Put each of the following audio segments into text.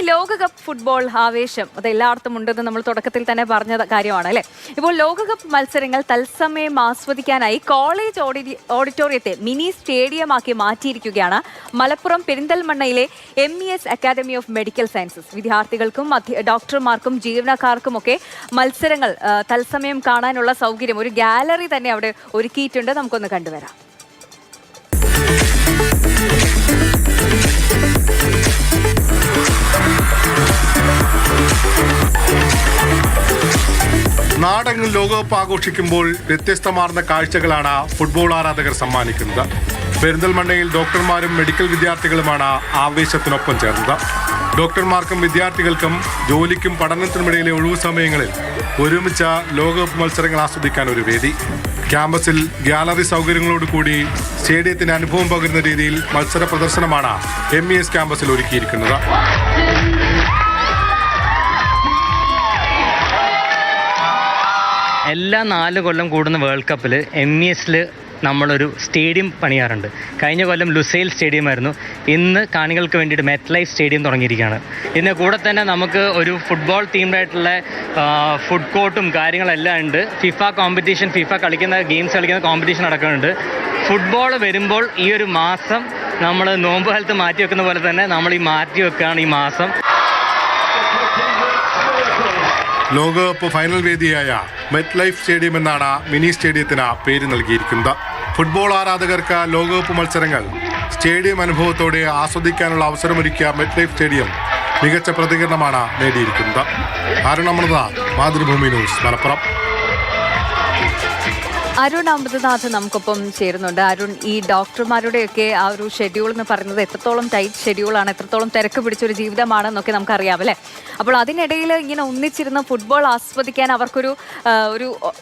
ലോകകപ്പ് ഫുട്ബോൾ ആവേശം അത് എല്ലായിടത്തും ഉണ്ടെന്ന് നമ്മൾ തുടക്കത്തിൽ തന്നെ പറഞ്ഞ കാര്യമാണ് അല്ലേ. ഇപ്പോൾ ലോകകപ്പ് മത്സരങ്ങൾ തത്സമയം ആസ്വദിക്കാനായി കോളേജ് ഓഡിറ്റോറിയത്തെ മിനി സ്റ്റേഡിയമാക്കി മാറ്റിയിരിക്കുകയാണ് മലപ്പുറം പെരിന്തൽമണ്ണയിലെ MES academy of medical sciences. വിദ്യാർത്ഥികൾക്കും ഡോക്ടർമാർക്കും ജീവനക്കാർക്കുമൊക്കെ മത്സരങ്ങൾ തത്സമയം കാണാനുള്ള സൗകര്യം ഒരു ഗാലറി തന്നെ അവിടെ ഒരുക്കിയിട്ടുണ്ട്. നമുക്കൊന്ന് കണ്ടുവരാം. നാടെങ്ങും ലോകകപ്പ് ആഘോഷിക്കുമ്പോൾ വ്യത്യസ്തമാർന്ന കാഴ്ചകളാണ് ഫുട്ബോൾ ആരാധകർ സമ്മാനിക്കുന്നത്. പെരിന്തൽമണ്ണയിൽ ഡോക്ടർമാരും മെഡിക്കൽ വിദ്യാർത്ഥികളുമാണ് ആവേശത്തിനൊപ്പം ചേർന്നത്. ഡോക്ടർമാർക്കും വിദ്യാർത്ഥികൾക്കും ജോലിക്കും പഠനത്തിനുമിടയിലെ ഒഴിവു സമയങ്ങളിൽ ഒരുമിച്ച ലോകകപ്പ് മത്സരങ്ങൾ ആസ്വദിക്കാൻ ഒരു വേദി. ക്യാമ്പസിൽ ഗ്യാലറി സൗകര്യങ്ങളോടുകൂടി സ്റ്റേഡിയത്തിന് അനുഭവം പകരുന്ന രീതിയിൽ മത്സര പ്രദർശനമാണ് MES ക്യാമ്പസിൽ ഒരുക്കിയിരിക്കുന്നത്. എല്ലാ 4 കൊല്ലം കൂടുന്ന വേൾഡ് കപ്പിൽ MESൽ നമ്മളൊരു സ്റ്റേഡിയം പണിയാറുണ്ട്. കഴിഞ്ഞ കൊല്ലം ലുസൈൽ സ്റ്റേഡിയം ആയിരുന്നു. ഇന്ന് കാണികൾക്ക് വേണ്ടിയിട്ട് മെറ്റ് ലൈഫ് സ്റ്റേഡിയം തുടങ്ങിയിരിക്കുകയാണ്. ഇതിൻ്റെ കൂടെ തന്നെ നമുക്ക് ഒരു ഫുട്ബോൾ തീംഡായിട്ടുള്ള ഫുഡ് കോർട്ടും കാര്യങ്ങളെല്ലാം ഉണ്ട്. ഫിഫ കളിക്കുന്ന ഗെയിംസ് കളിക്കുന്ന കോമ്പറ്റീഷൻ നടക്കുന്നുണ്ട്. ഫുട്ബോൾ വരുമ്പോൾ ഈ ഒരു മാസം നമ്മൾ നോമ്പ് കാലത്ത് മാറ്റി വെക്കുന്ന പോലെ തന്നെ നമ്മൾ ഈ മാറ്റി വെക്കുകയാണ് ഈ മാസം. ലോകകപ്പ് ഫൈനൽ വേദിയായ മെറ്റ് ലൈഫ് സ്റ്റേഡിയം എന്നാണ് മിനി സ്റ്റേഡിയത്തിന് പേര് നൽകിയിരിക്കുന്നത്. ഫുട്ബോൾ ആരാധകർക്ക് ലോകകപ്പ് മത്സരങ്ങൾ സ്റ്റേഡിയം അനുഭവത്തോടെ ആസ്വദിക്കാനുള്ള അവസരമൊരുക്കിയ മെറ്റ് ലൈഫ് സ്റ്റേഡിയം മികച്ച പ്രതികരണമാണ് നേടിയിരിക്കുന്നത്. അരുൺ അമൃതനാഥ്, മാതൃഭൂമി ന്യൂസ്, മലപ്പുറം. അരുൺ അമൃതനാഥ് നമുക്കൊപ്പം ചേരുന്നുണ്ട്. അരുൺ, ഈ ഡോക്ടർമാരുടെയൊക്കെ ആ ഒരു ഷെഡ്യൂൾ എന്ന് പറയുന്നത് എത്രത്തോളം ടൈറ്റ് ഷെഡ്യൂളാണ്, എത്രത്തോളം തിരക്ക് പിടിച്ചൊരു ജീവിതമാണെന്നൊക്കെ നമുക്കറിയാം അല്ലേ. അപ്പോൾ അതിനിടയിൽ ഇങ്ങനെ ഒന്നിച്ചിരുന്ന് ഫുട്ബോൾ ആസ്വദിക്കാൻ അവർക്കൊരു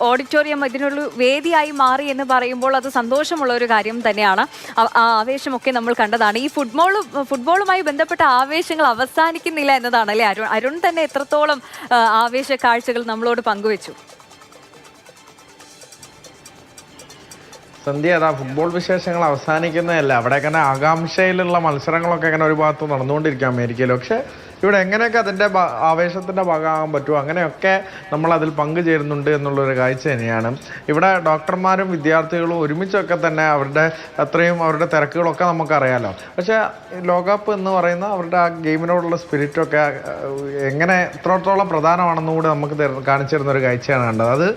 ഓഡിറ്റോറിയം ഇതിനൊരു വേദിയായി മാറി എന്ന് പറയുമ്പോൾ അത് സന്തോഷമുള്ള ഒരു കാര്യം തന്നെയാണ്. ആ ആവേശമൊക്കെ നമ്മൾ കണ്ടതാണ്. ഈ ഫുട്ബോളുമായി ബന്ധപ്പെട്ട ആവേശങ്ങൾ അവസാനിക്കുന്നില്ല എന്നതാണ് അല്ലേ അരുൺ. അരുൺ തന്നെ എത്രത്തോളം ആവേശ കാഴ്ചകൾ നമ്മളോട് പങ്കുവെച്ചു. സന്ധ്യ, അതാ ഫുട്ബോൾ വിശേഷങ്ങൾ അവസാനിക്കുന്നതല്ല. അവിടെയൊക്കെ തന്നെ ആകാംക്ഷയിലുള്ള മത്സരങ്ങളൊക്കെ അങ്ങനെ ഒരു ഭാഗത്ത് നടന്നുകൊണ്ടിരിക്കുക അമേരിക്കയിൽ. പക്ഷേ ഇവിടെ എങ്ങനെയൊക്കെ അതിൻ്റെ ആവേശത്തിൻ്റെ ഭാഗമാകാൻ പറ്റുമോ അങ്ങനെയൊക്കെ നമ്മൾ അതിൽ പങ്കുചേരുന്നുണ്ട് എന്നുള്ളൊരു കാഴ്ച തന്നെയാണ്. ഇവിടെ ഡോക്ടർമാരും വിദ്യാർത്ഥികളും ഒരുമിച്ചൊക്കെ തന്നെ അവരുടെ തിരക്കുകളൊക്കെ നമുക്കറിയാലോ. പക്ഷേ ലോകകപ്പ് എന്ന് പറയുന്ന അവരുടെ ആ ഗെയിമിനോടുള്ള സ്പിരിറ്റൊക്കെ എങ്ങനെ എത്രത്തോളം പ്രധാനമാണെന്നുകൂടി നമുക്ക് കാണിച്ചു തരുന്ന ഒരു കാഴ്ചയാണ് കണ്ടത്. അത്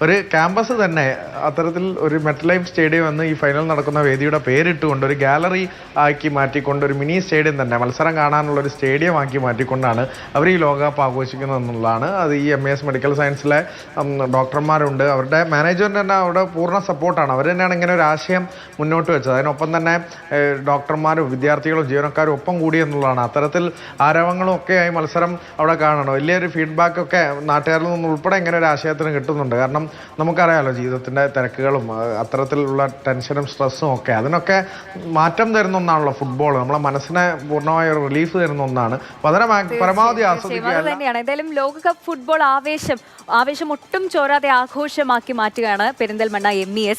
ഒരു ക്യാമ്പസ് തന്നെ അത്തരത്തിൽ ഒരു മെറ്റ് ലൈഫ് സ്റ്റേഡിയം എന്ന് ഈ ഫൈനൽ നടക്കുന്ന വേദിയുടെ പേരിട്ടുകൊണ്ട് ഒരു ഗാലറി ആക്കി മാറ്റിക്കൊണ്ട് ഒരു മിനി സ്റ്റേഡിയം തന്നെ മത്സരം കാണാനുള്ള ഒരു സ്റ്റേഡിയം ആക്കി മാറ്റിക്കൊണ്ടാണ് അവർ ഈ ലോകകപ്പ് ആഘോഷിക്കുന്നത് എന്നുള്ളതാണ്. അത് ഈ MES മെഡിക്കൽ സയൻസിലെ ഡോക്ടർമാരുണ്ട്, അവരുടെ മാനേജ്മെൻറ്റ് തന്നെ അവിടെ പൂർണ്ണ സപ്പോർട്ടാണ്. അവർ തന്നെയാണ് ഇങ്ങനെ ഒരു ആശയം മുന്നോട്ട് വെച്ചത്. അതിനൊപ്പം തന്നെ ഡോക്ടർമാരും വിദ്യാർത്ഥികളും ജീവനക്കാരും ഒപ്പം കൂടി എന്നുള്ളതാണ്. അത്തരത്തിൽ ആരവങ്ങളും ഒക്കെയായി മത്സരം അവിടെ കാണണം. വലിയൊരു ഫീഡ്ബാക്കൊക്കെ നാട്ടുകാരിൽ നിന്ന് ഉൾപ്പെടെ ഇങ്ങനെ ഒരു ആശയത്തിന് കിട്ടുന്നുണ്ട്. കാരണം നമുക്കറിയാമല്ലോ ജീവിതത്തിൻ്റെ തിരക്കുകളും അത്തരത്തിലുള്ള ടെൻഷനും സ്ട്രെസ്സും ഒക്കെ അതിനൊക്കെ മാറ്റം തരുന്ന ഒന്നാണല്ലോ ഫുട്ബോൾ. നമ്മളെ മനസ്സിനെ പൂർണ്ണമായ ഒരു റിലീഫ് തരുന്ന ഒന്നാണ്. അപ്പോൾ അതിനെ പരമാവധി ആസ്വദിക്കുക തന്നെയാണ്. എന്തായാലും ലോകകപ്പ് ഫുട്ബോൾ ആവേശം ഒട്ടും ചോരാതെ ആഘോഷമാക്കി മാറ്റുകയാണ് പെരിന്തൽമണ്ണ MES.